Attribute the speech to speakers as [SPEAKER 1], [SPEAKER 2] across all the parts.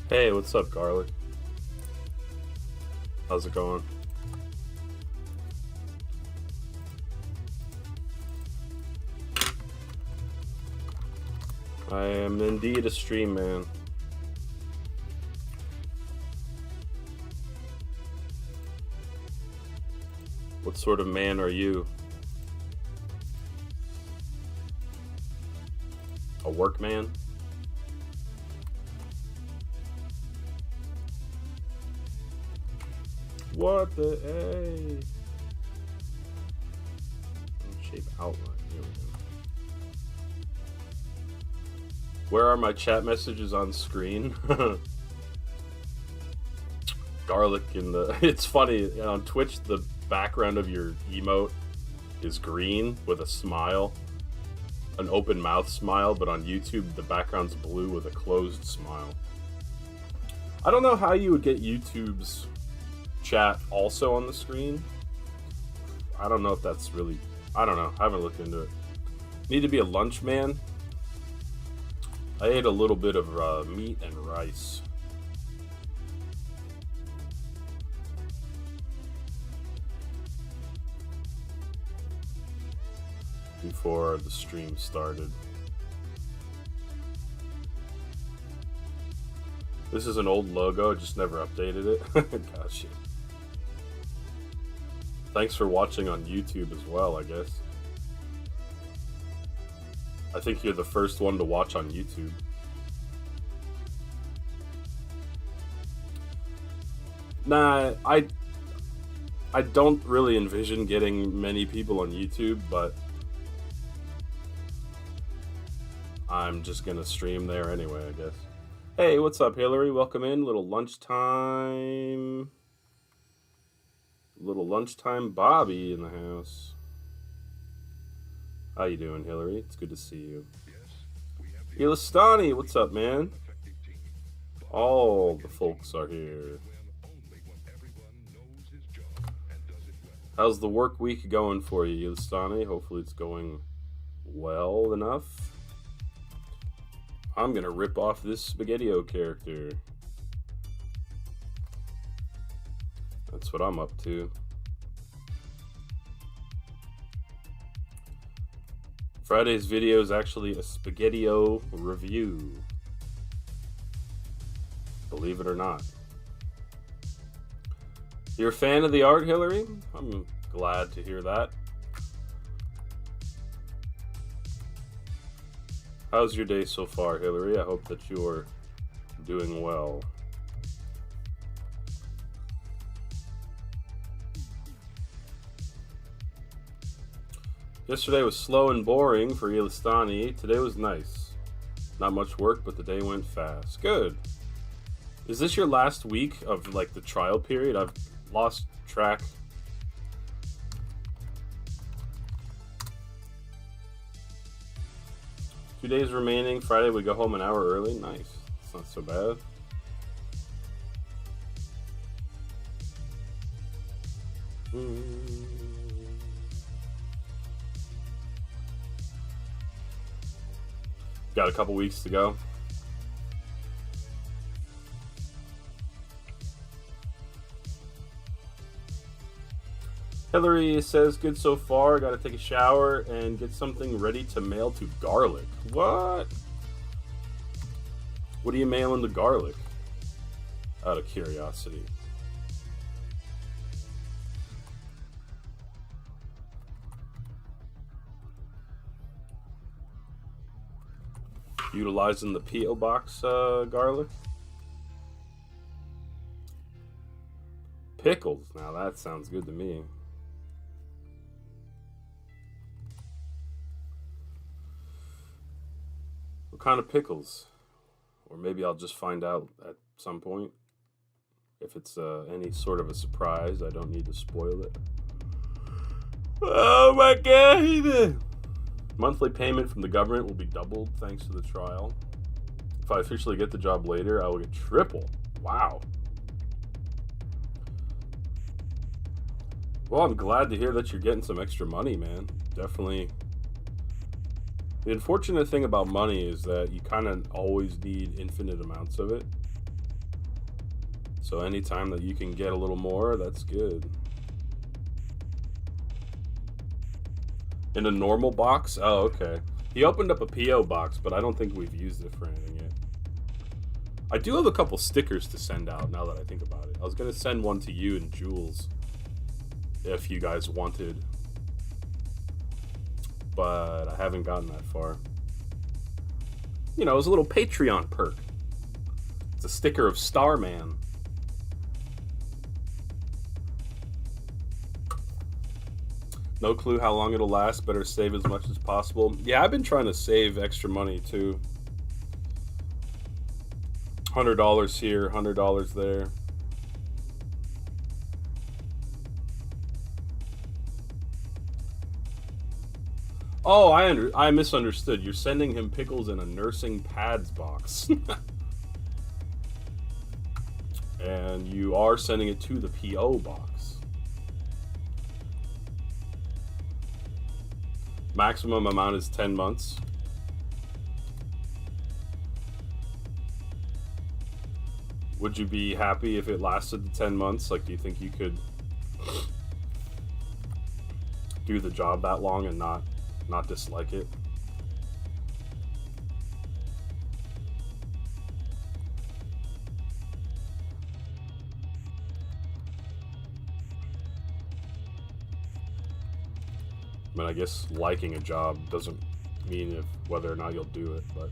[SPEAKER 1] Hey, what's up, Garlic? How's it going? I am indeed a stream man. What sort of man are you? A work man? What the A? Shape outline. Here we go. Where are my chat messages on screen? Garlic in the. It's funny on Twitch. The background of your emote is green with a smile, an open mouth smile, but on YouTube the background's blue with a closed smile. I don't know how you would get YouTube's chat also on the screen. I don't know if that's really. I don't know. I haven't looked into it. Need to be a lunch man. I ate a little bit of meat and rice. Before the stream started. This is an old logo, I just never updated it. Gotcha. Thanks for watching on YouTube as well, I guess. I think you're the first one to watch on YouTube. Nah, I don't really envision getting many people on YouTube, but I'm just gonna stream there anyway, I guess. Hey, what's up, Hillary? Welcome in. Little lunchtime Bobby in the house. How you doing, Hillary? It's good to see you. Ilistani, what's up, man? All the folks are here. How's the work week going for you, Ilistani? Hopefully it's going well enough. I'm gonna rip off this Spaghettio character. That's what I'm up to. Friday's video is actually a Spaghettio review. Believe it or not. You're a fan of the art, Hillary? I'm glad to hear that. How's your day so far, Hillary? I hope that you're doing well. Yesterday was slow and boring for Ilistani. Today was nice. Not much work, but the day went fast. Good. Is this your last week of like the trial period? I've lost track. Two days remaining. Friday we go home an hour early. Nice. It's not so bad. Got a couple weeks to go. Hillary says, good so far. Gotta take a shower and get something ready to mail to Garlic. What? What are you mailing to Garlic? Out of curiosity. Utilizing the P.O. box, Garlic. Pickles. Now that sounds good to me. What kind of pickles? Or maybe I'll just find out at some point. If it's any sort of a surprise, I don't need to spoil it. Oh my god! Monthly payment from the government will be doubled thanks to the trial. If I officially get the job later, I will get triple. Wow. Well, I'm glad to hear that you're getting some extra money, man. Definitely. The unfortunate thing about money is that you kind of always need infinite amounts of it. So anytime that you can get a little more, that's good. In a normal box? Oh, okay. He opened up a P.O. box, but I don't think we've used it for anything yet. I do have a couple stickers to send out now that I think about it. I was going to send one to you and Jules if you guys wanted. But I haven't gotten that far. You know, it was a little Patreon perk. It's a sticker of Starman. No clue how long it'll last. Better save as much as possible. Yeah, I've been trying to save extra money too. $100 here, $100 there. Oh, I misunderstood. You're sending him pickles in a nursing pads box. And you are sending it to the P.O. box. Maximum amount is 10 months. Would you be happy if it lasted the 10 months? Like, do you think you could do the job that long and not dislike it? I mean, I guess liking a job doesn't mean whether or not you'll do it, but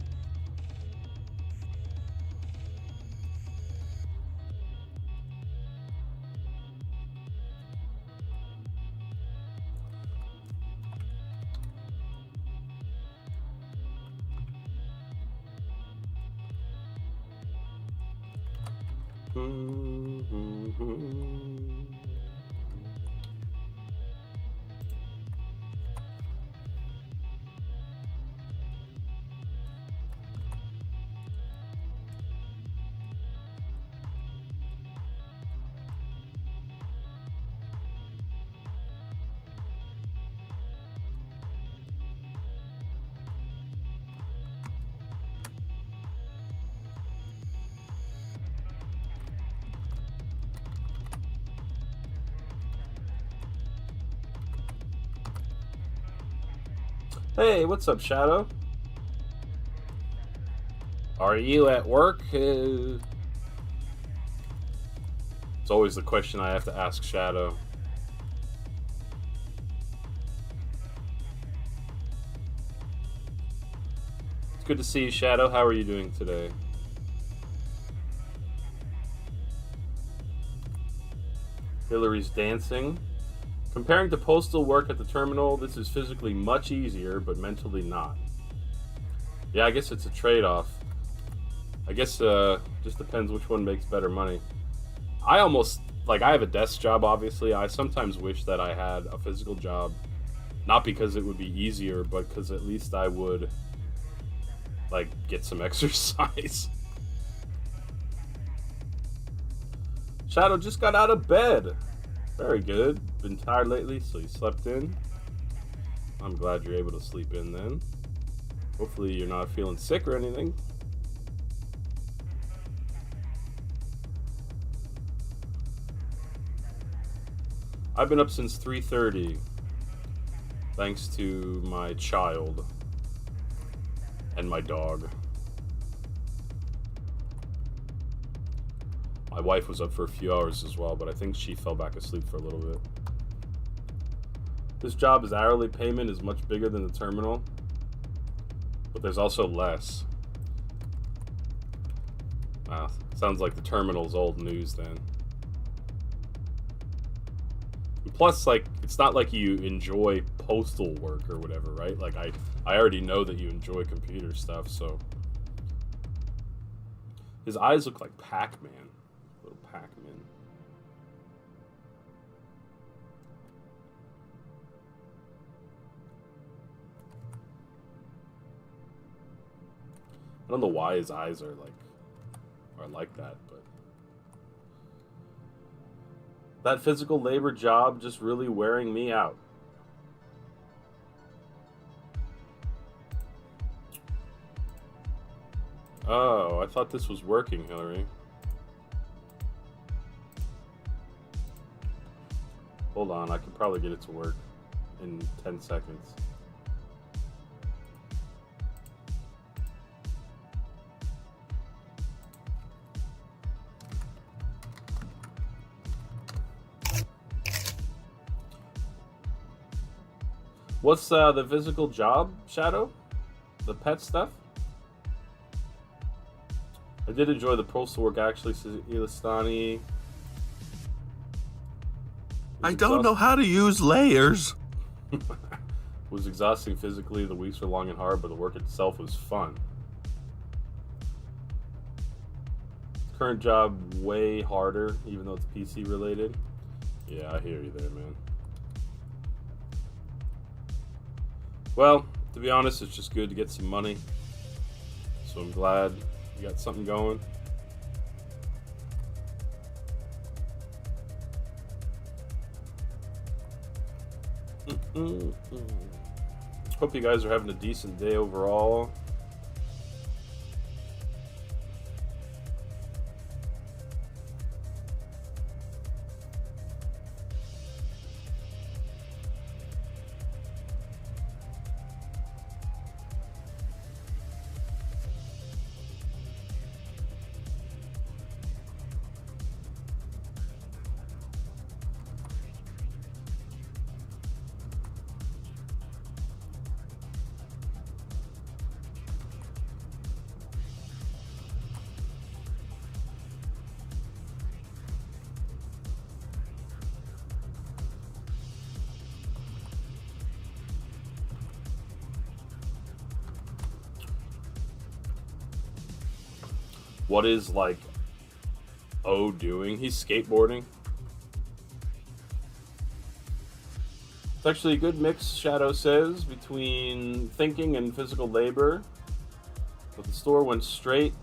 [SPEAKER 1] hey, what's up, Shadow? Are you at work? It's always the question I have to ask Shadow. It's good to see you, Shadow. How are you doing today? Hillary's dancing. Comparing to postal work at the terminal, this is physically much easier, but mentally not. Yeah, I guess it's a trade-off. I guess just depends which one makes better money. I almost, like, I have a desk job, obviously. I sometimes wish that I had a physical job. Not because it would be easier, but because at least I would, like, get some exercise. Shadow just got out of bed. Very good. Been tired lately, so you slept in. I'm glad you're able to sleep in then. Hopefully you're not feeling sick or anything. I've been up since 3:30, thanks to my child and my dog. My wife was up for a few hours as well, but I think she fell back asleep for a little bit. This job is hourly payment is much bigger than the terminal, but there's also less. Sounds like the terminal's old news then. And plus, like, it's not like you enjoy postal work or whatever, right? Like, I already know that you enjoy computer stuff, so. His eyes look like Pac-Man. Little Pac-Man. I don't know why his eyes are like that, but that physical labor job just really wearing me out. Oh, I thought this was working, Hillary. Hold on, I could probably get it to work in 10 seconds. What's the physical job, Shadow? The pet stuff? I did enjoy the postal work, actually, says Ilistani.
[SPEAKER 2] I don't know how to use layers.
[SPEAKER 1] It was exhausting physically. The weeks were long and hard, but the work itself was fun. Current job way harder, even though it's PC related. Yeah, I hear you there, man. Well, to be honest, it's just good to get some money. So I'm glad you got something going. Hope you guys are having a decent day overall. What is, like, O doing? He's skateboarding. It's actually a good mix, Shadow says, between thinking and physical labor. But the store went straight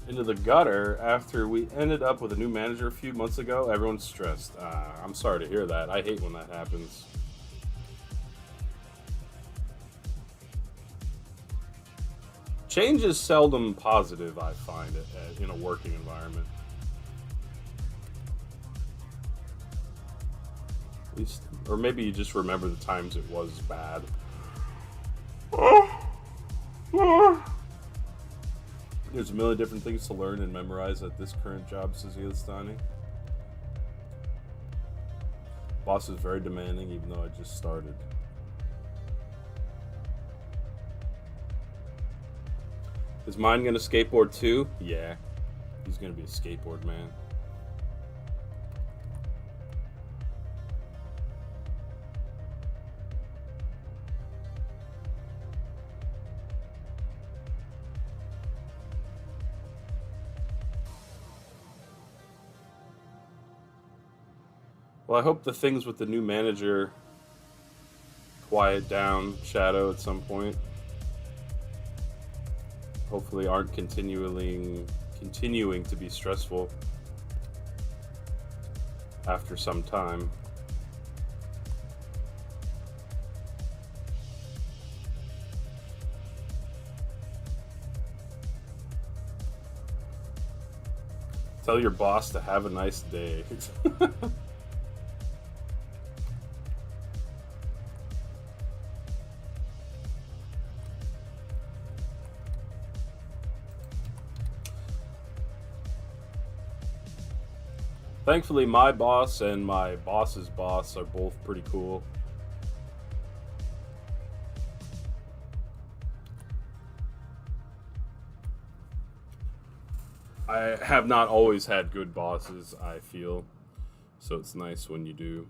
[SPEAKER 1] into the gutter after we ended up with a new manager a few months ago. Everyone's stressed. I'm sorry to hear that. I hate when that happens. Change is seldom positive, I find, in a working environment. At least, or maybe you just remember the times it was bad. There's a million different things to learn and memorize at this current job, says Ilistani. Boss is very demanding, even though I just started. Is mine gonna skateboard too? Yeah. He's gonna be a skateboard man. Well, I hope the things with the new manager quiet down, Shadow, at some point. Hopefully aren't continuing to be stressful. after some time. Tell your boss to have a nice day. Thankfully, my boss and my boss's boss are both pretty cool. I have not always had good bosses, I feel. So it's nice when you do.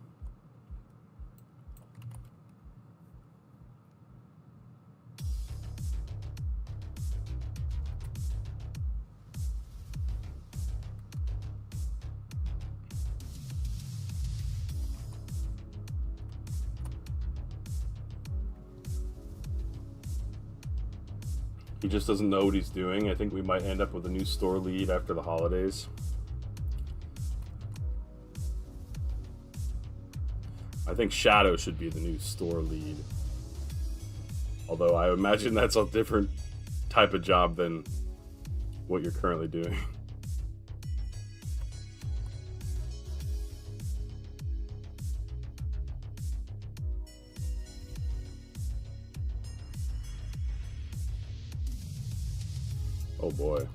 [SPEAKER 1] He just doesn't know what he's doing. I think we might end up with a new store lead after the holidays. I think Shadow should be the new store lead. Although I imagine that's a different type of job than what you're currently doing. Oh boy.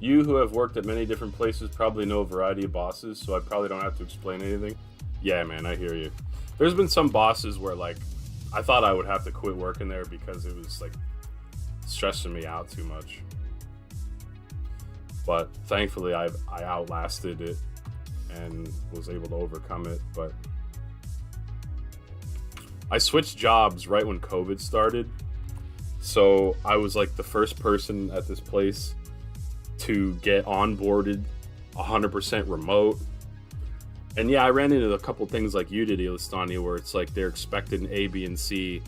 [SPEAKER 1] You who have worked at many different places probably know a variety of bosses, so I probably don't have to explain anything. Yeah, man, I hear you. There's been some bosses where, like, I thought I would have to quit working there because it was, like, stressing me out too much. But thankfully, I outlasted it and was able to overcome it. But I switched jobs right when COVID started, so I was like the first person at this place to get onboarded 100% remote. And yeah, I ran into a couple things like you did, Ilistani, where it's like they're expecting A, B, and C,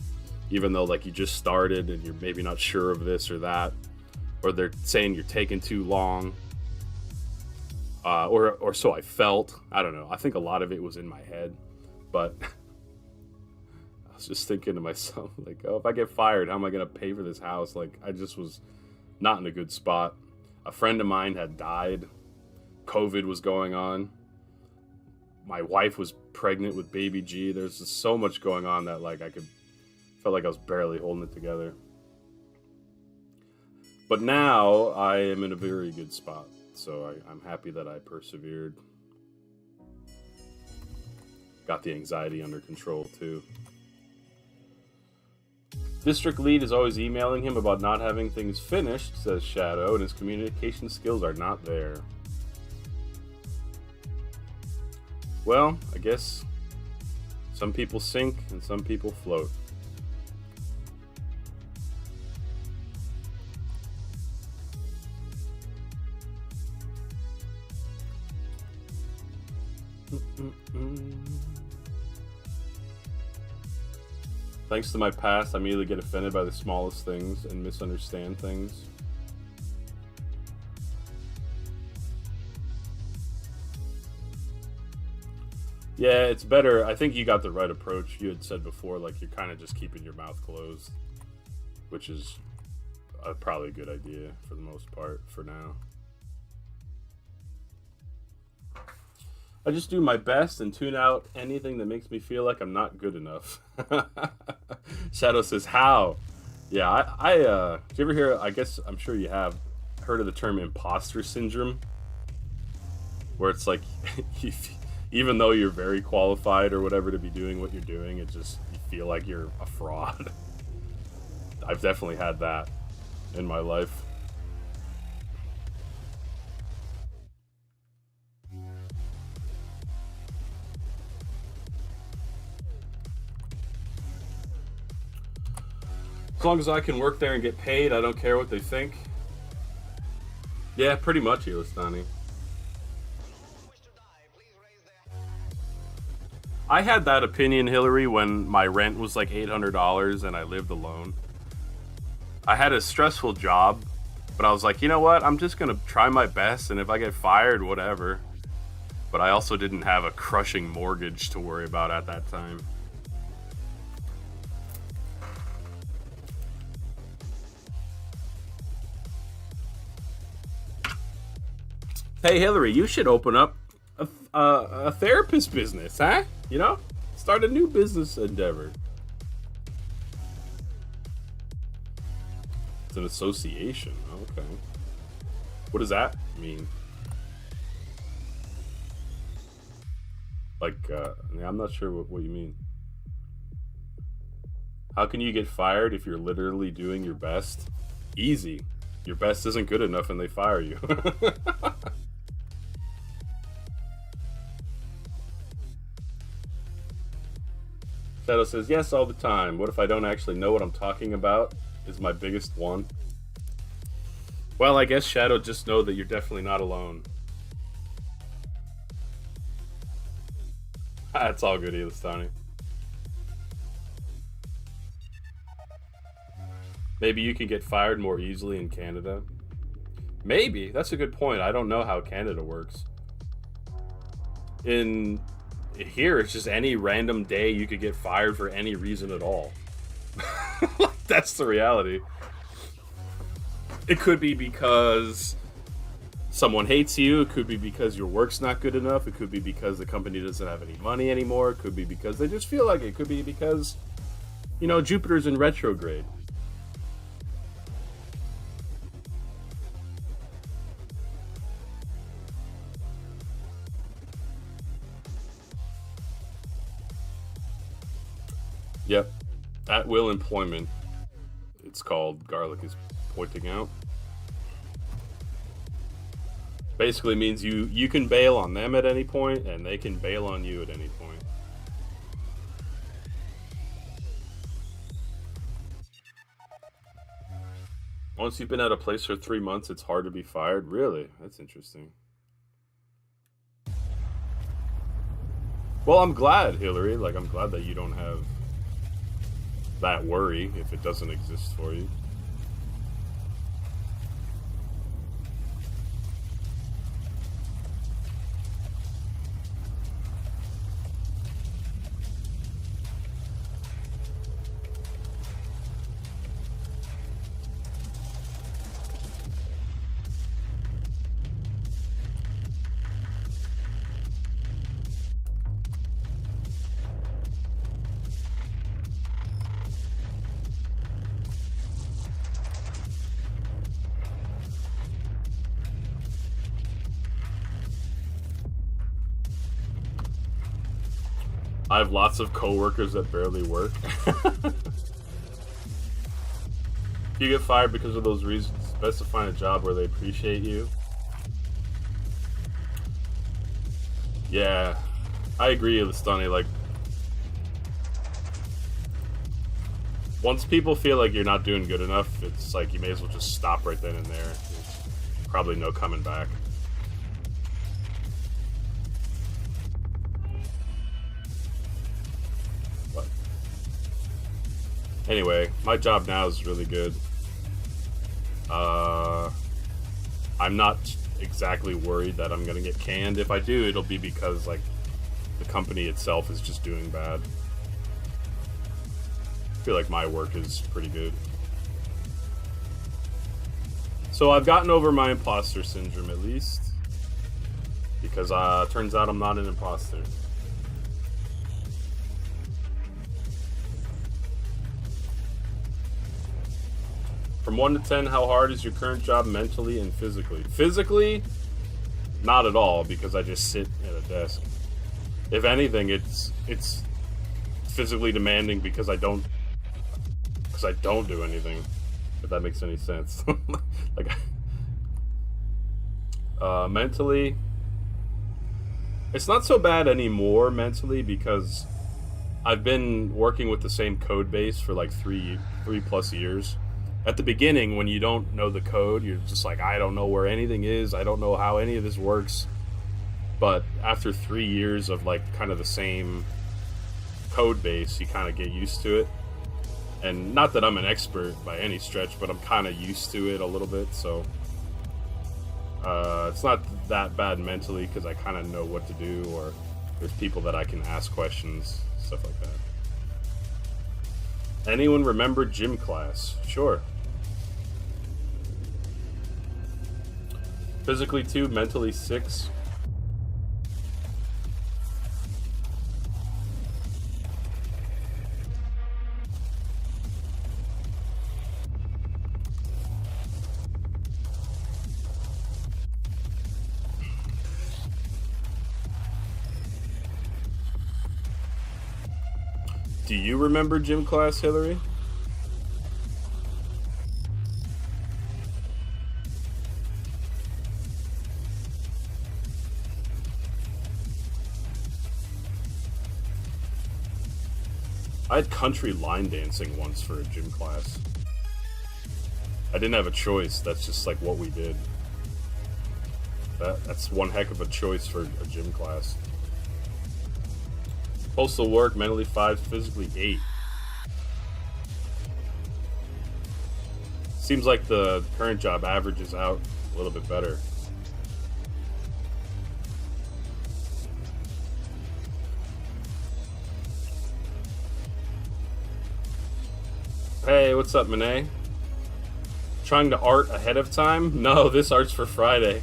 [SPEAKER 1] even though like you just started and you're maybe not sure of this or that, or they're saying you're taking too long. Or so I felt. I don't know. I think a lot of it was in my head, but I was just thinking to myself, like, oh, if I get fired, how am I going to pay for this house? Like, I just was not in a good spot. A friend of mine had died. COVID was going on. My wife was pregnant with baby G. There's just so much going on that, like, felt like I was barely holding it together. But now I am in a very good spot. So I'm happy that I persevered. Got the anxiety under control too. District lead is always emailing him about not having things finished, says Shadow, and his communication skills are not there. Well, I guess some people sink and some people float. Thanks to my past, I immediately get offended by the smallest things and misunderstand things. Yeah, it's better. I think you got the right approach. You had said before, like, you're kind of just keeping your mouth closed, which is probably a good idea for the most part for now. I just do my best and tune out anything that makes me feel like I'm not good enough. Shadow says, how? Yeah, did you ever hear, I guess, I'm sure you have, heard of the term imposter syndrome? Where it's like, even though you're very qualified or whatever to be doing what you're doing, it just, you feel like you're a fraud. I've definitely had that in my life. As long as I can work there and get paid, I don't care what they think. Yeah, pretty much, Ilistani. I had that opinion, Hillary, when my rent was like $800 and I lived alone. I had a stressful job, but I was like, you know what? I'm just gonna try my best, and if I get fired, whatever. But I also didn't have a crushing mortgage to worry about at that time. Hey, Hillary, you should open up a therapist business, huh? You know, start a new business endeavor. It's an association. Okay. What does that mean? Like, yeah, I'm not sure what you mean. How can you get fired if you're literally doing your best? Easy. Your best isn't good enough and they fire you. Shadow says, yes, all the time. What if I don't actually know what I'm talking about? Is my biggest one. Well, I guess, Shadow, just know that you're definitely not alone. It's all good, Elistani. Maybe you can get fired more easily in Canada. Maybe. That's a good point. I don't know how Canada works. In here, it's just any random day you could get fired for any reason at all. That's the reality. It could be because someone hates you. It could be because your work's not good enough. It could be because the company doesn't have any money anymore. It could be because they just feel like it. It could be because, you know, Jupiter's in retrograde. Yep. At will employment, it's called, Garlic is pointing out. Basically means you can bail on them at any point, and they can bail on you at any point. Once you've been at a place for 3 months, it's hard to be fired? Really? That's interesting. Well, I'm glad, Hillary. Like, I'm glad that you don't have that worry if it doesn't exist for you. I have lots of coworkers that barely work. If you get fired because of those reasons, it's best to find a job where they appreciate you. Yeah, I agree, Listani. Like, once people feel like you're not doing good enough, it's like you may as well just stop right then and there. There's probably no coming back. Anyway, my job now is really good. I'm not exactly worried that I'm gonna get canned. If I do, it'll be because, like, the company itself is just doing bad. I feel like my work is pretty good. So I've gotten over my imposter syndrome, at least. Because turns out I'm not an imposter. From 1 to 10, how hard is your current job mentally and physically? Physically, not at all, because I just sit at a desk. If anything, it's physically demanding because I don't do anything. If that makes any sense. Like, mentally, it's not so bad anymore mentally because I've been working with the same code base for like 3+ years. At the beginning, when you don't know the code, you're just like, I don't know where anything is. I don't know how any of this works. But after 3 years of like kind of the same code base, you kind of get used to it. And not that I'm an expert by any stretch, but I'm kind of used to it a little bit, so it's not that bad mentally because I kind of know what to do, or there's people that I can ask questions, stuff like that. Anyone remember gym class? Sure. Physically 2, mentally 6. Do you remember gym class, Hillary? I had country line dancing once for a gym class. I didn't have a choice. That's just like what we did. That's one heck of a choice for a gym class. Postal work, mentally 5, physically 8. Seems like the current job averages out a little bit better. Hey, what's up, Monet? Trying to art ahead of time? No, this art's for Friday.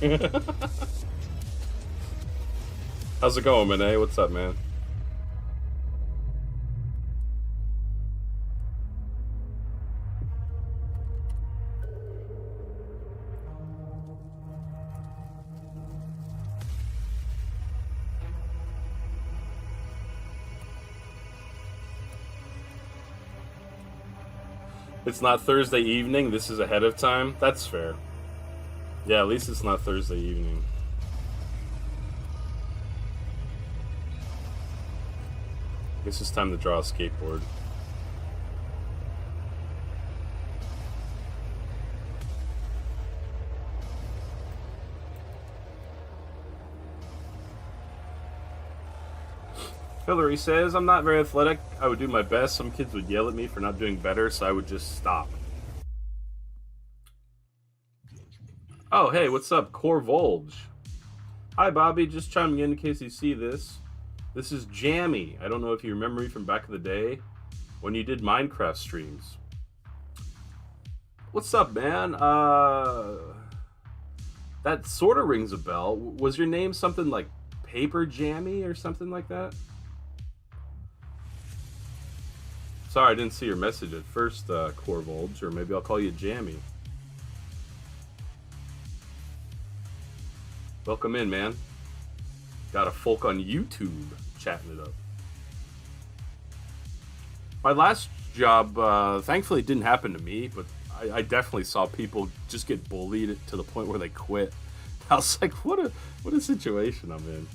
[SPEAKER 1] How's it going, Monet? What's up, man? It's not Thursday evening. This is ahead of time. That's fair. Yeah, at least it's not Thursday evening. Guess it's time to draw a skateboard. Hillary says, I'm not very athletic. I would do my best. Some kids would yell at me for not doing better, so I would just stop. Oh, hey, what's up? Core Volge. Hi, Bobby. Just chiming in case you see this. This is Jammy. I don't know if you remember me from back in the day when you did Minecraft streams. What's up, man? That sort of rings a bell. Was your name something like Paper Jammy or something like that? Sorry, I didn't see your message at first, Core Volge, or maybe I'll call you Jammy. Welcome in, man. Got a folk on YouTube chatting it up. My last job, thankfully, didn't happen to me, but I definitely saw people just get bullied to the point where they quit. I was like, what a situation I'm in.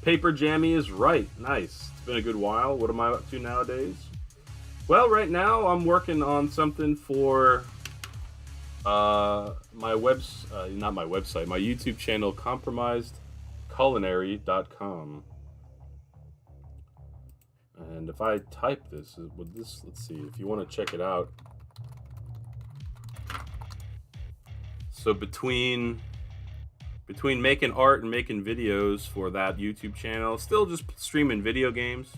[SPEAKER 1] Paper Jammy is right. Nice. It's been a good while. What am I up to nowadays? Well, right now I'm working on something for not my website, my YouTube channel, compromisedculinary.com. And if I type this, would this, let's see, if you want to check it out. So between making art and making videos for that YouTube channel, still just streaming video games.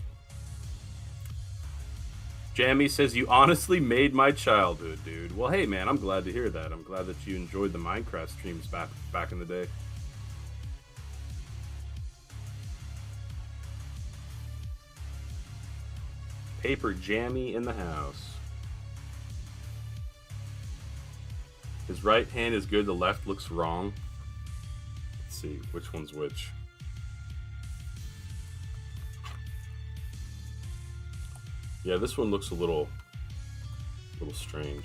[SPEAKER 1] Jammy says, you honestly made my childhood, dude. Well, hey, man, I'm glad to hear that. I'm glad that you enjoyed the Minecraft streams back in the day. Paper Jammy in the house. His right hand is good, the left looks wrong. Let's see, which one's which? Yeah, this one looks a little strange.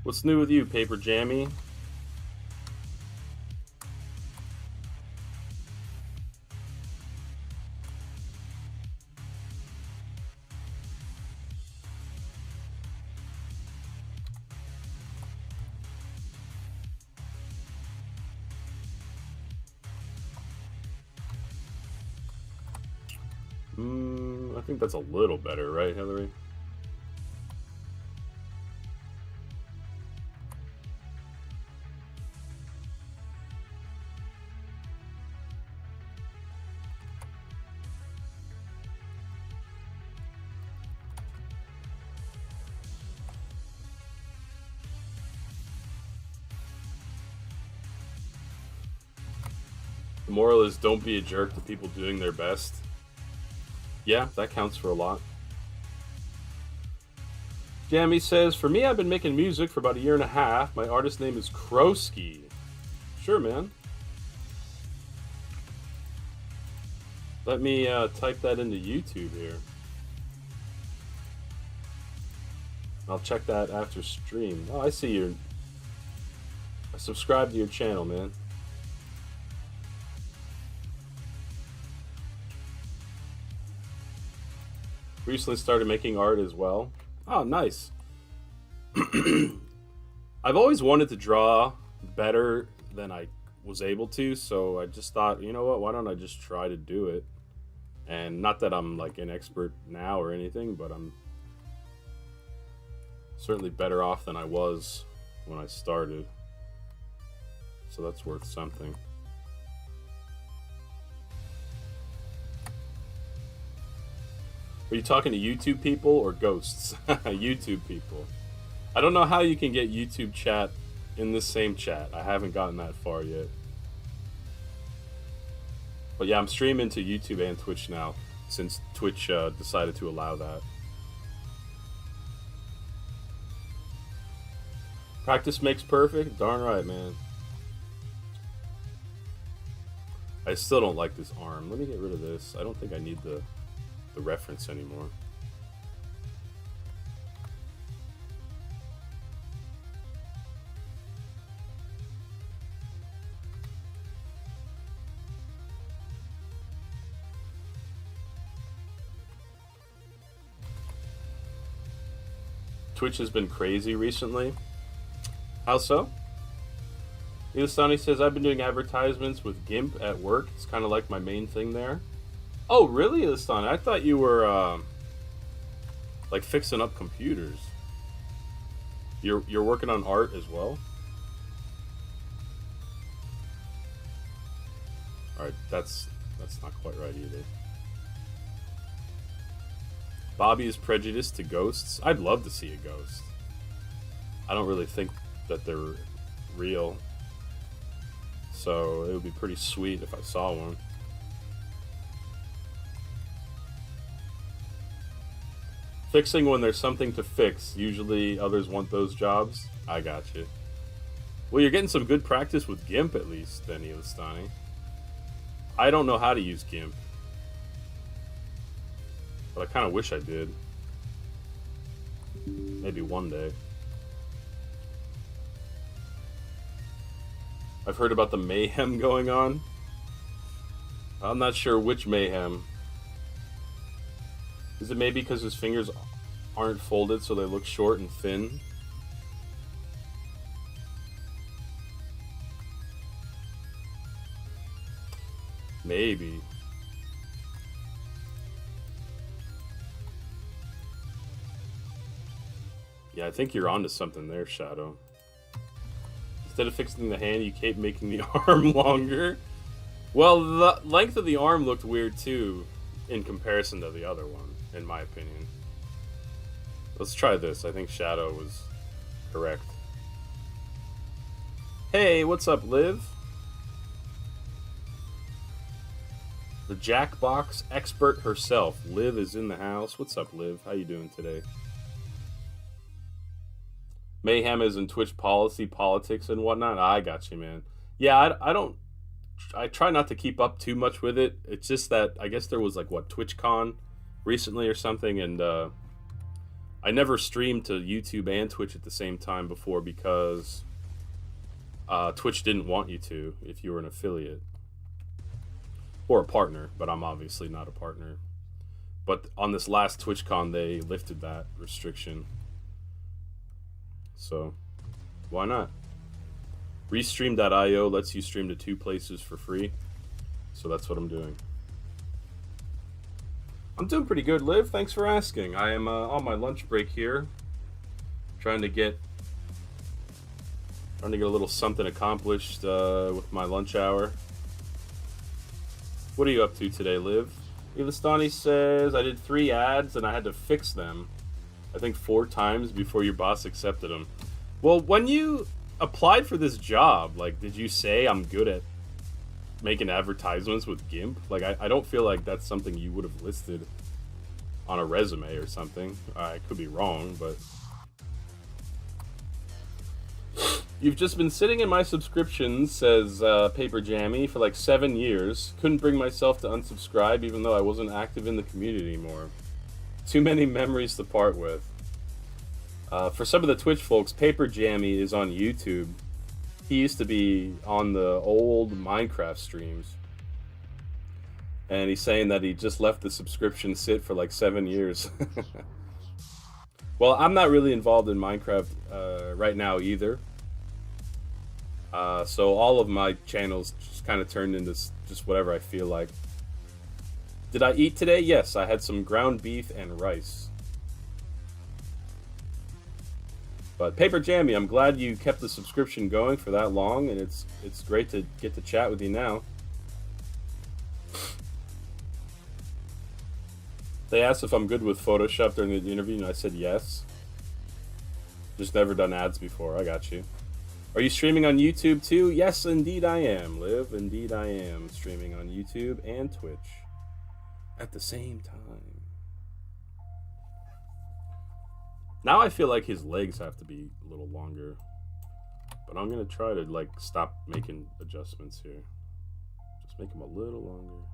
[SPEAKER 1] What's new with you, Paper Jammy? I think that's a little better, right, Hillary? The moral is don't be a jerk to people doing their best. Yeah, that counts for a lot. Jamie says, for me, I've been making music for about a year and a half. My artist name is Krosky. Sure, man. Let me type that into YouTube here. I'll check that after stream. Oh, I see your... I subscribe to your channel, man. Recently started making art as well. Oh, nice. I've always wanted to draw better than I was able to, so I just thought, you know what, why don't I just try to do it? And not that I'm like an expert now or anything, but I'm certainly better off than I was when I started. So that's worth something. Are you talking to YouTube people or ghosts? YouTube people. I don't know how you can get YouTube chat in the same chat. I haven't gotten that far yet. But yeah, I'm streaming to YouTube and Twitch now, since Twitch decided to allow that. Practice makes perfect? Darn right, man. I still don't like this arm. Let me get rid of this. I don't think I need the reference anymore. Twitch has been crazy recently. How so? Ilustani says, I've been doing advertisements with GIMP at work. It's kind of like my main thing there. Oh, really, Ilustani? I thought you were, like, fixing up computers. You're working on art as well? Alright, that's not quite right either. Bobby is prejudiced to ghosts. I'd love to see a ghost. I don't really think that they're real. So it would be pretty sweet if I saw one. Fixing when there's something to fix. Usually others want those jobs. I got you. Well, you're getting some good practice with GIMP at least, then, Ilustani. I don't know how to use GIMP. But I kind of wish I did. Maybe one day. I've heard about the mayhem going on. I'm not sure which mayhem. Is it maybe because his fingers aren't folded so they look short and thin? Maybe. Yeah, I think you're onto something there, Shadow. Instead of fixing the hand, you keep making the arm longer. Well, the length of the arm looked weird too, in comparison to the other one, in my opinion. Let's try this. I think Shadow was correct. Hey, what's up, Liv? The Jackbox expert herself. Liv is in the house. What's up, Liv? How you doing today? Mayhem is in Twitch policy, politics, and whatnot. I got you, man. Yeah, I try not to keep up too much with it. It's just that I guess there was like what TwitchCon recently or something, and I never streamed to YouTube and Twitch at the same time before because Twitch didn't want you to if you were an affiliate or a partner. But I'm obviously not a partner. But on this last TwitchCon, they lifted that restriction. So, why not? Restream.io lets you stream to 2 places for free. So that's what I'm doing. I'm doing pretty good, Liv. Thanks for asking. I am on my lunch break here, trying to get a little something accomplished with my lunch hour. What are you up to today, Liv? Ilistani says I did 3 ads and I had to fix them. I think 4 times before your boss accepted them. Well, when you applied for this job, like, did you say I'm good at making advertisements with GIMP? Like, I don't feel like that's something you would have listed on a resume or something. I could be wrong, but you've just been sitting in my subscriptions, says Paper Jammy, for like 7 years. Couldn't bring myself to unsubscribe even though I wasn't active in the community anymore. Too many memories to part with. For some of the Twitch folks, Paper Jammy is on YouTube. He used to be on the old Minecraft streams. And he's saying that he just let the subscription sit for like 7 years. Well, I'm not really involved in Minecraft right now either. So all of my channels just kind of turned into just whatever I feel like. Did I eat today? Yes, I had some ground beef and rice. But Paper Jammy, I'm glad you kept the subscription going for that long, and it's great to get to chat with you now. They asked if I'm good with Photoshop during the interview, and I said yes. Just never done ads before. I got you. Are you streaming on YouTube too? Yes, indeed I am, Liv. Indeed I am streaming on YouTube and Twitch at the same time. Now I feel like his legs have to be a little longer. But I'm going to try to, like, stop making adjustments here. Just make them a little longer.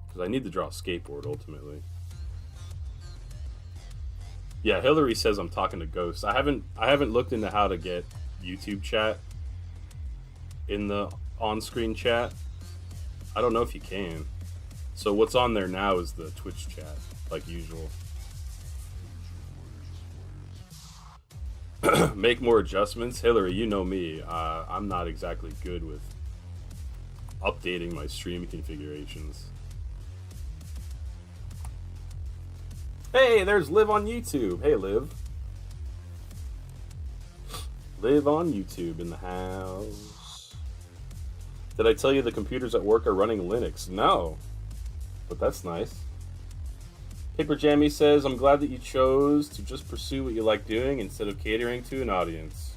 [SPEAKER 1] Because I need to draw a skateboard, ultimately. Yeah, Hillary says I'm talking to ghosts. I haven't looked into how to get YouTube chat in the on-screen chat. I don't know if you can. So what's on there now is the Twitch chat, like usual. Make more adjustments. Hillary, you know me. I'm not exactly good with updating my stream configurations. Hey, there's Liv on YouTube. Hey, Liv. Live on YouTube in the house. Did I tell you the computers at work are running Linux? No. But that's nice. Paper Jammy says, I'm glad that you chose to just pursue what you like doing instead of catering to an audience.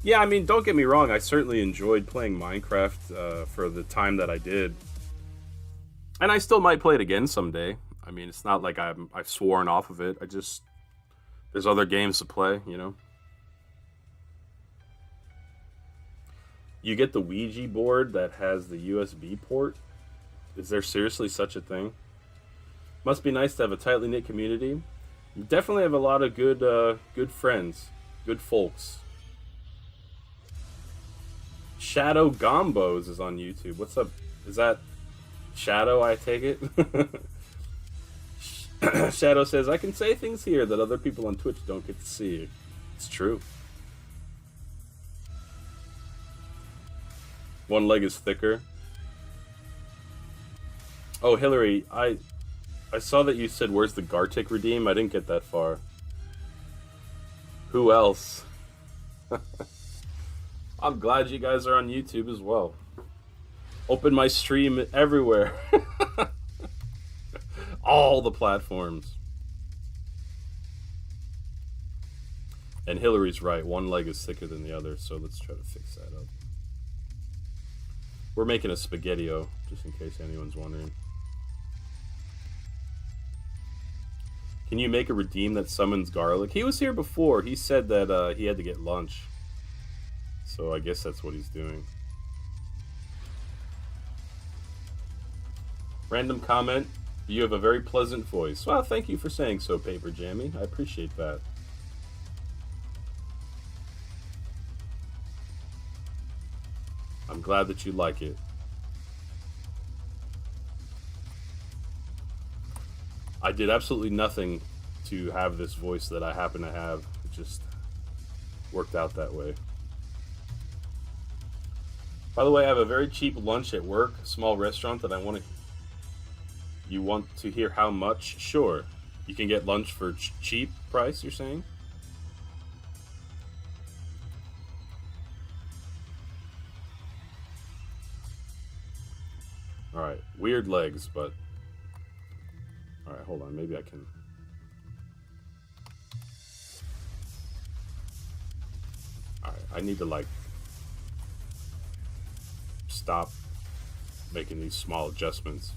[SPEAKER 1] Yeah, I mean, don't get me wrong. I certainly enjoyed playing Minecraft for the time that I did. And I still might play it again someday. I mean, it's not like I've sworn off of it. There's other games to play, you know? You get the Ouija board that has the USB port? Is there seriously such a thing? Must be nice to have a tightly knit community. You definitely have a lot of good friends, good folks. Shadow Gombos is on YouTube. What's up? Is that Shadow, I take it? Shadow says, I can say things here that other people on Twitch don't get to see. It's true. One leg is thicker. Oh, Hillary, I saw that you said, where's the Gartic redeem? I didn't get that far. Who else? I'm glad you guys are on YouTube as well. Open my stream everywhere. All the platforms. And Hillary's right. One leg is thicker than the other, so let's try to fix that up. We're making a Spaghettio, just in case anyone's wondering. Can you make a redeem that summons garlic? He was here before. He said that he had to get lunch. So I guess that's what he's doing. Random comment. You have a very pleasant voice. Well, thank you for saying so, Paper Jammy. I appreciate that. I'm glad that you like it. I did absolutely nothing to have this voice that I happen to have. It just worked out that way. By the way, I have a very cheap lunch at work, a small restaurant that I want to... You want to hear how much? Sure. You can get lunch for cheap price, you're saying? Alright, weird legs, but... Alright, hold on, maybe I can... Alright, I need to, like... stop making these small adjustments.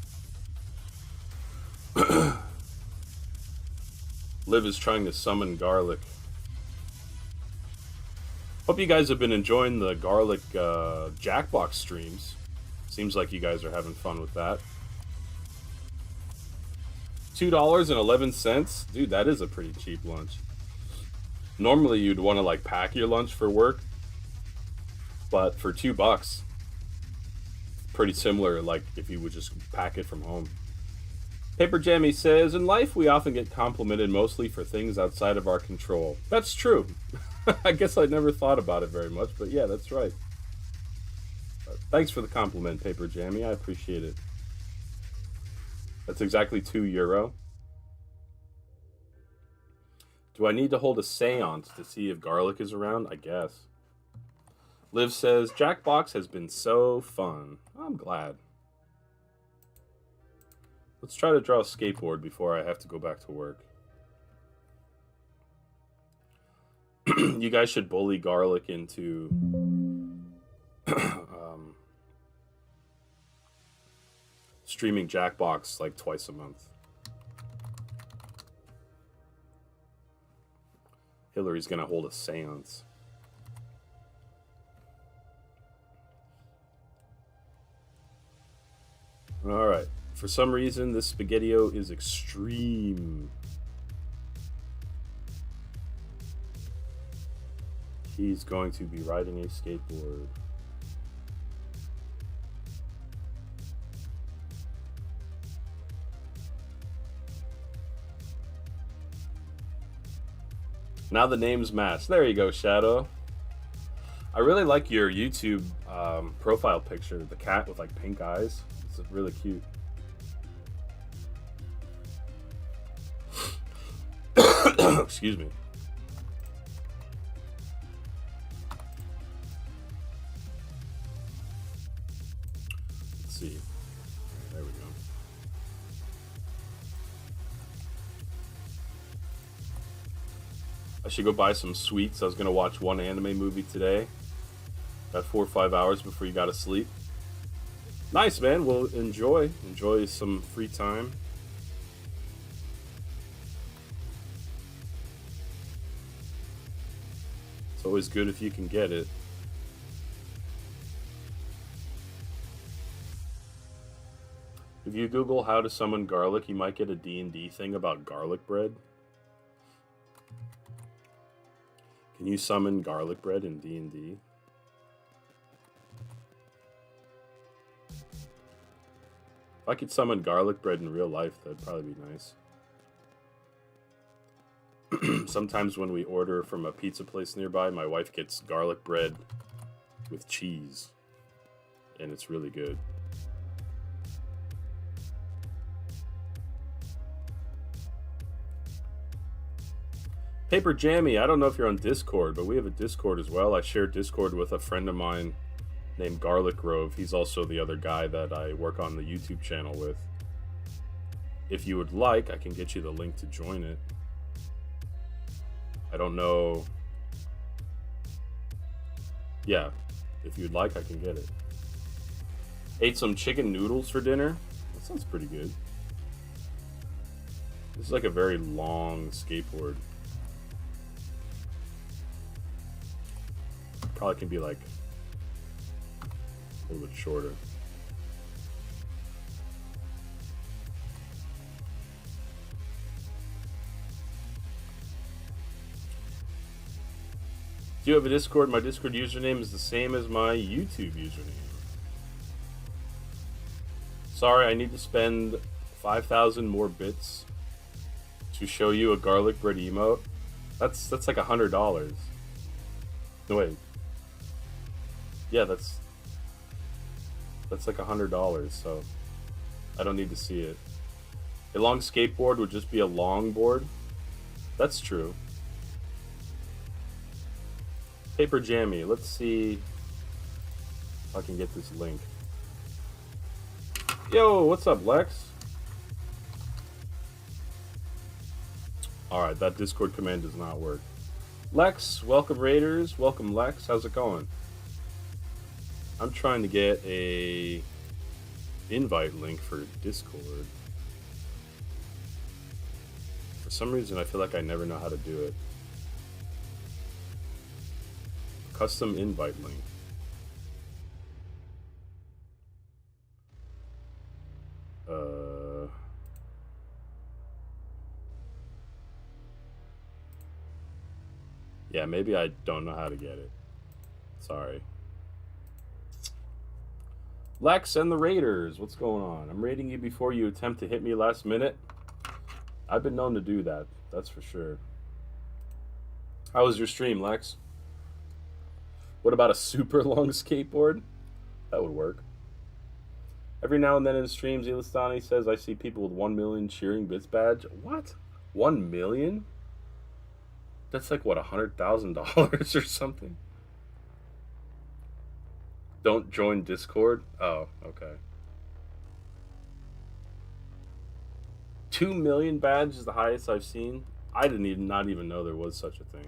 [SPEAKER 1] Liv is trying to summon garlic. Hope you guys have been enjoying the garlic Jackbox streams. Seems like you guys are having fun with that. $2.11? Dude, that is a pretty cheap lunch. Normally you'd want to like pack your lunch for work, but for $2, pretty similar like if you would just pack it from home. Paper Jammy says, in life we often get complimented mostly for things outside of our control. That's true. I guess I never thought about it very much, but yeah, that's right. Thanks for the compliment, Paper Jammy. I appreciate it. That's exactly €2. Do I need to hold a seance to see if garlic is around? I guess. Liv says, Jackbox has been so fun. I'm glad. Let's try to draw a skateboard before I have to go back to work. You guys should bully garlic into streaming Jackbox like twice a month. Hillary's gonna hold a seance. Alright. For some reason, this Spaghettio is extreme. He's going to be riding a skateboard. Now the names match. There you go, Shadow. I really like your YouTube profile picture. The cat with like pink eyes. It's really cute. Excuse me. Let's see. There we go. I should go buy some sweets. I was gonna watch one anime movie today. Got 4 or 5 hours before you gotta sleep. Nice, man. Well, enjoy some free time. It's always good if you can get it. If you Google how to summon garlic, you might get a D&D thing about garlic bread. Can you summon garlic bread in D&D? If I could summon garlic bread in real life, that'd probably be nice. Sometimes when we order from a pizza place nearby, my wife gets garlic bread with cheese, and it's really good. Paper Jammy, I don't know if you're on Discord, but we have a Discord as well. I share Discord with a friend of mine named Garlic Grove. He's also the other guy that I work on the YouTube channel with. If you would like, I can get you the link to join it. I don't know. Yeah, if you'd like, I can get it. Ate some chicken noodles for dinner. That sounds pretty good. This is like a very long skateboard. Probably can be like a little bit shorter. Do you have a Discord? My Discord username is the same as my YouTube username. Sorry, I need to spend 5,000 more bits to show you a garlic bread emote. That's like $100. No wait. Yeah, that's like $100. So I don't need to see it. A long skateboard would just be a long board. That's true. Paper Jammy. Let's see if I can get this link. Yo, what's up, Lex? Alright, that Discord command does not work. Lex, welcome Raiders. Welcome Lex. How's it going? I'm trying to get a invite link for Discord. For some reason, I feel like I never know how to do it. Custom invite link. Yeah, maybe I don't know how to get it. Sorry. Lex and the Raiders, what's going on? I'm raiding you before you attempt to hit me last minute. I've been known to do that, that's for sure. How was your stream, Lex? What about a super long skateboard? That would work. Every now and then in streams, Elistani says, I see people with 1 million cheering bits badge. What? 1 million? That's like, what, $100,000 or something? Don't join Discord? Oh, okay. 2 million badge is the highest I've seen. I didn't not even know there was such a thing.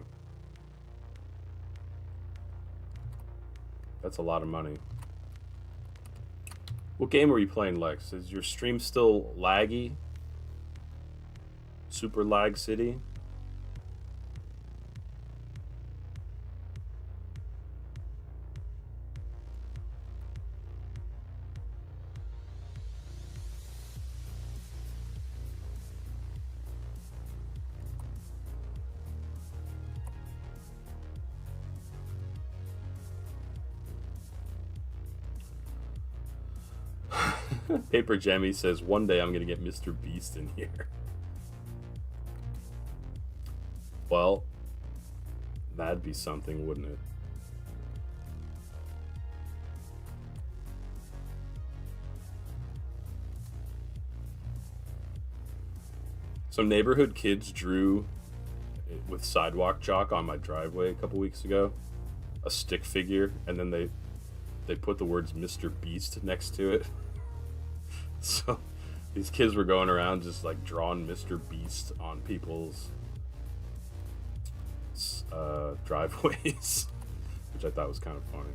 [SPEAKER 1] That's a lot of money. What game are you playing, Lex? Is your stream still laggy? Super Lag City? Paper Jemmy says, one day I'm going to get Mr. Beast in here. Well, that'd be something, wouldn't it? Some neighborhood kids drew with sidewalk chalk on my driveway a couple weeks ago a stick figure, and then they put the words Mr. Beast next to it. So these kids were going around just like drawing Mr. Beast on people's driveways, which I thought was kind of funny.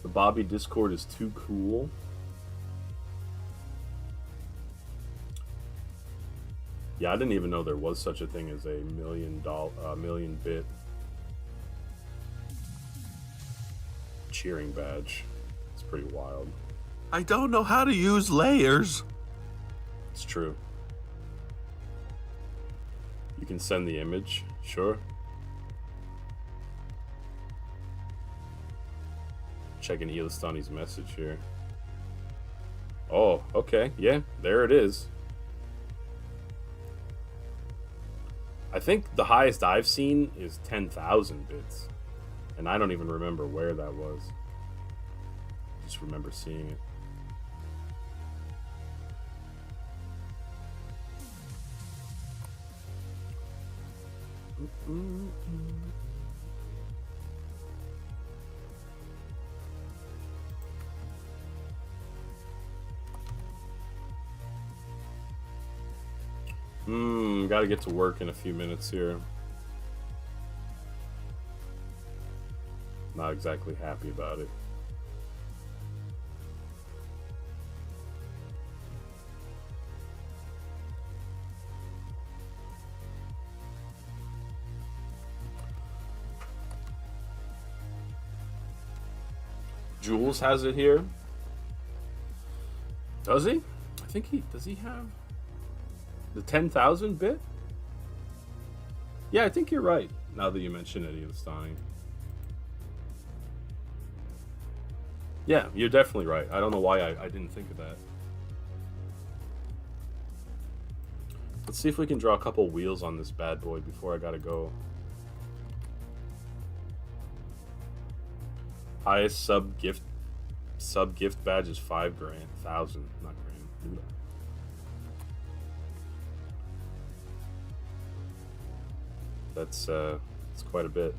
[SPEAKER 1] The Bobby Discord is too cool. Yeah, I didn't even know there was such a thing as a million bit cheering badge. It's pretty wild.
[SPEAKER 2] I don't know how to use layers.
[SPEAKER 1] It's true. You can send the image, sure. Checking Elistani's message here. Oh, okay, yeah, there it is. I think the highest I've seen is 10,000 bits. And I don't even remember where that was. Just remember seeing it. Gotta get to work in a few minutes here. Not exactly happy about it. Jules has it here. Does he? I think does he have the 10,000 bit? Yeah, I think you're right. Now that you mention it, Elistani. Yeah, you're definitely right. I don't know why I didn't think of that. Let's see if we can draw a couple wheels on this bad boy before I gotta go. Highest sub gift badge is 5,000, not grand. That's quite a bit.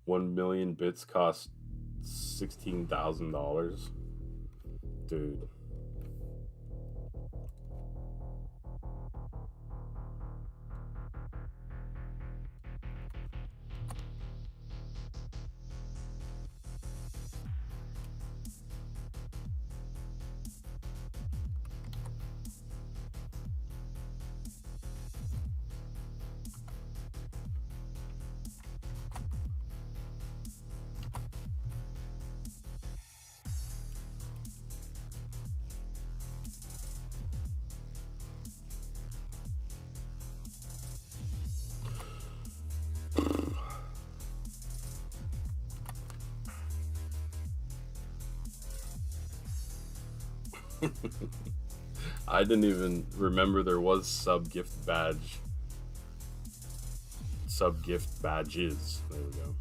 [SPEAKER 1] One million bits cost $16,000. Dude. I didn't even remember there was sub gift badges. There we go.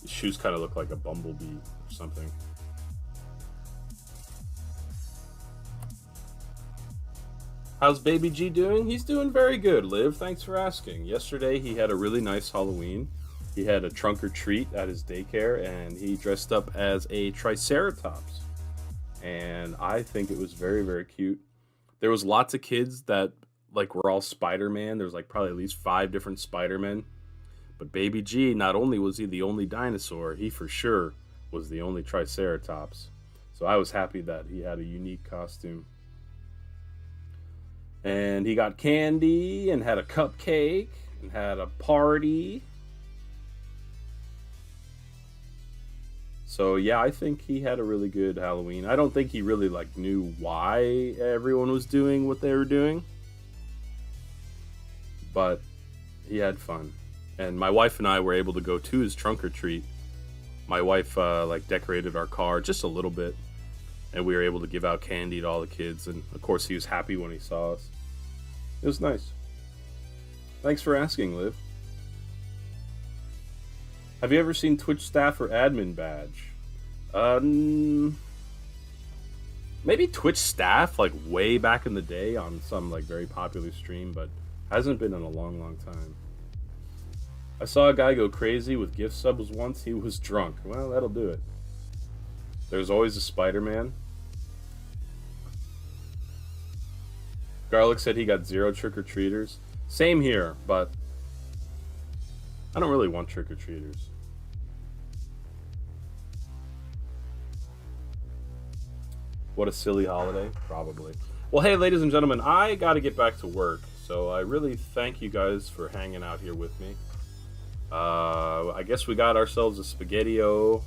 [SPEAKER 1] His shoes kind of look like a bumblebee or something. How's Baby G doing? He's doing very good, Liv. Thanks for asking. Yesterday he had a really nice Halloween. He had a trunk or treat at his daycare and he dressed up as a Triceratops. And I think it was very, very cute. There was lots of kids that like were all Spider-Man. There was like probably at least 5 different Spider-Men. But Baby G, not only was he the only dinosaur, he for sure was the only Triceratops. So I was happy that he had a unique costume. And he got candy and had a cupcake and had a party. So yeah, I think he had a really good Halloween. I don't think he really like knew why everyone was doing what they were doing. But he had fun. And my wife and I were able to go to his trunk or treat. My wife like decorated our car just a little bit, and we were able to give out candy to all the kids. And of course, he was happy when he saw us. It was nice. Thanks for asking, Liv. Have you ever seen Twitch staff or admin badge? Maybe Twitch staff, like way back in the day on some like very popular stream, but hasn't been in a long, long time. I saw a guy go crazy with gift subs once. He was drunk. Well, that'll do it. There's always a Spider-Man. Garlic said he got 0 trick-or-treaters. Same here, but I don't really want trick-or-treaters. What a silly holiday, probably. Well, hey, ladies and gentlemen, I got to get back to work, so I really thank you guys for hanging out here with me. I guess we got ourselves a Spaghettio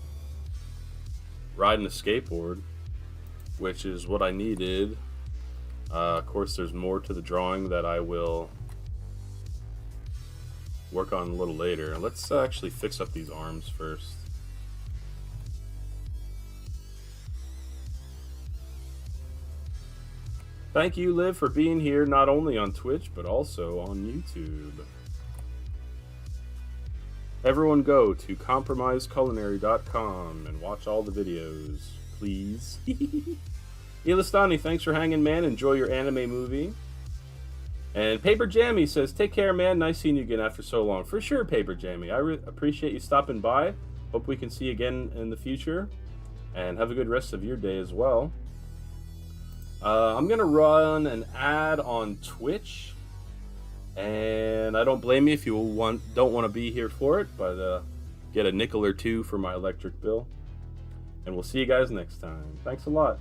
[SPEAKER 1] riding a skateboard, which is what I needed. Of course, there's more to the drawing that I will work on a little later. Let's actually fix up these arms first. Thank you, Liv, for being here not only on Twitch, but also on YouTube. Everyone go to compromiseculinary.com and watch all the videos, please. Ilistani, thanks for hanging, man. Enjoy your anime movie. And Paper Jammy says, "Take care, man. Nice seeing you again after so long." For sure, Paper Jammy. I appreciate you stopping by. Hope we can see you again in the future. And have a good rest of your day as well. I'm gonna run an ad on Twitch, and I don't blame you if you don't want to be here for it, but get a nickel or two for my electric bill. And we'll see you guys next time. Thanks a lot.